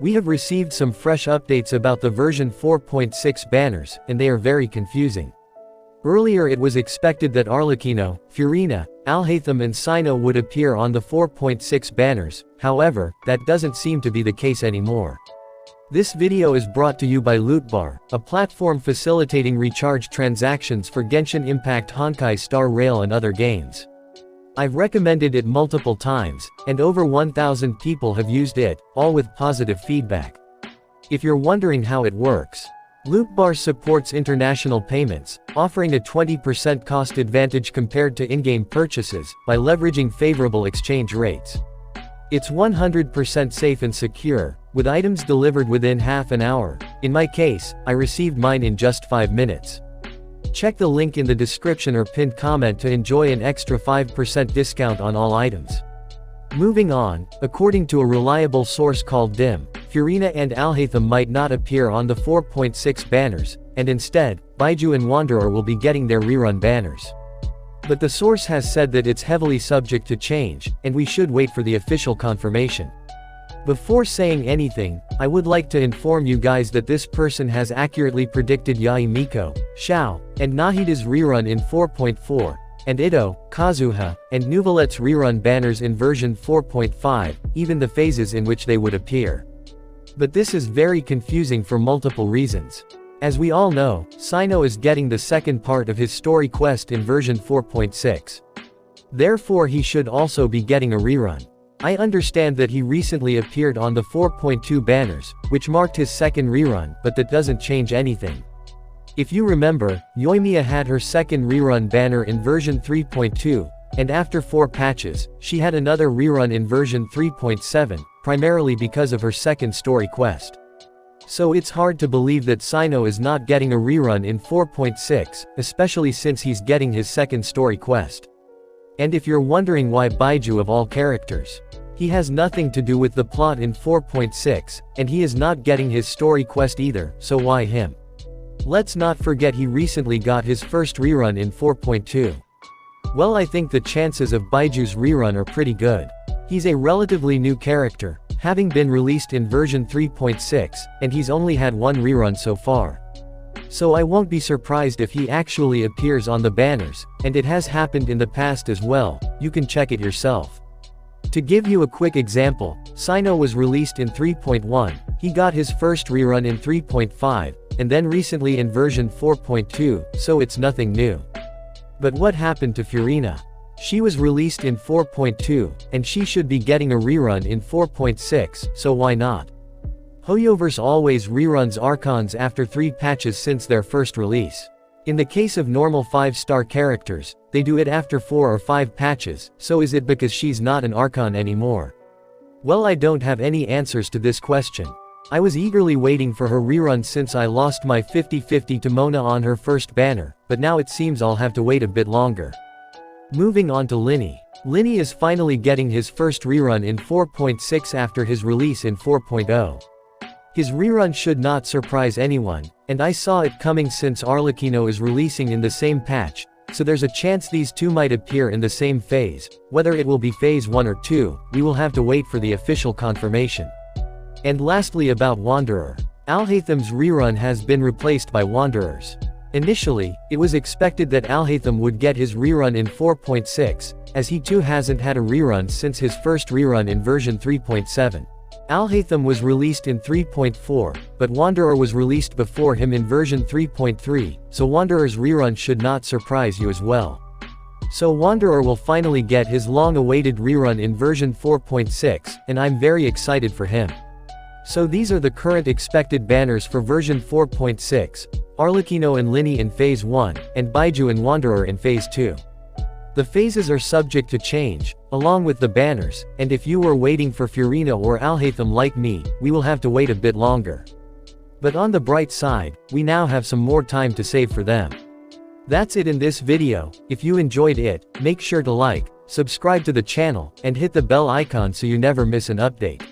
We have received some fresh updates about the version 4.6 banners, and they are very confusing. Earlier it was expected that Arlecchino, Furina, Alhaitham and Cyno would appear on the 4.6 banners, however, that doesn't seem to be the case anymore. This video is brought to you by Lootbar, a platform facilitating recharge transactions for Genshin Impact, Honkai Star Rail and other games. I've recommended it multiple times, and over 1,000 people have used it, all with positive feedback. If you're wondering how it works, Lootbar supports international payments, offering a 20% cost advantage compared to in-game purchases, by leveraging favorable exchange rates. It's 100% safe and secure, with items delivered within half an hour. In my case, I received mine in just 5 minutes. Check the link in the description or pinned comment to enjoy an extra 5% discount on all items. Moving on, according to a reliable source called DIM, Furina and Alhaitham might not appear on the 4.6 banners, and instead, Baiju and Wanderer will be getting their rerun banners. But the source has said that it's heavily subject to change, and we should wait for the official confirmation. Before saying anything, I would like to inform you guys that this person has accurately predicted Yae Miko, Xiao, and Nahida's rerun in 4.4, and Ito, Kazuha, and Nuvolet's rerun banners in version 4.5, even the phases in which they would appear. But this is very confusing for multiple reasons. As we all know, Cyno is getting the second part of his story quest in version 4.6. Therefore he should also be getting a rerun. I understand that he recently appeared on the 4.2 banners, which marked his second rerun, but that doesn't change anything. If you remember, Yoimiya had her second rerun banner in version 3.2, and after 4 patches, she had another rerun in version 3.7, primarily because of her second story quest. So it's hard to believe that Cyno is not getting a rerun in 4.6, especially since he's getting his second story quest. And if you're wondering why Baiju of all characters, he has nothing to do with the plot in 4.6, and he is not getting his story quest either, so why him? Let's not forget he recently got his first rerun in 4.2. Well, I think the chances of Baiju's rerun are pretty good. He's a relatively new character, having been released in version 3.6, and he's only had one rerun so far. So I won't be surprised if he actually appears on the banners, and it has happened in the past as well, you can check it yourself. To give you a quick example, Cyno was released in 3.1, he got his first rerun in 3.5, and then recently in version 4.2, so it's nothing new. But what happened to Furina? She was released in 4.2, and she should be getting a rerun in 4.6, so why not? Hoyoverse always reruns Archons after 3 patches since their first release. In the case of normal 5-star characters, they do it after 4 or 5 patches, so is it because she's not an Archon anymore? Well, I don't have any answers to this question. I was eagerly waiting for her rerun since I lost my 50-50 to Mona on her first banner, but now it seems I'll have to wait a bit longer. Moving on to Lyney. Lyney is finally getting his first rerun in 4.6 after his release in 4.0. His rerun should not surprise anyone, and I saw it coming since Arlecchino is releasing in the same patch, so there's a chance these two might appear in the same phase. Whether it will be phase 1 or 2, we will have to wait for the official confirmation. And lastly about Wanderer. Alhaitham's rerun has been replaced by Wanderer's. Initially, it was expected that Alhaitham would get his rerun in 4.6, as he too hasn't had a rerun since his first rerun in version 3.7. Alhaitham was released in 3.4, but Wanderer was released before him in version 3.3, so Wanderer's rerun should not surprise you as well. So Wanderer will finally get his long-awaited rerun in version 4.6, and I'm very excited for him. So these are the current expected banners for version 4.6, Arlecchino and Lyney in phase 1, and Baiju and Wanderer in phase 2. The phases are subject to change, along with the banners, and if you were waiting for Furina or Alhaitham like me, we will have to wait a bit longer. But on the bright side, we now have some more time to save for them. That's it in this video. If you enjoyed it, make sure to like, subscribe to the channel, and hit the bell icon so you never miss an update.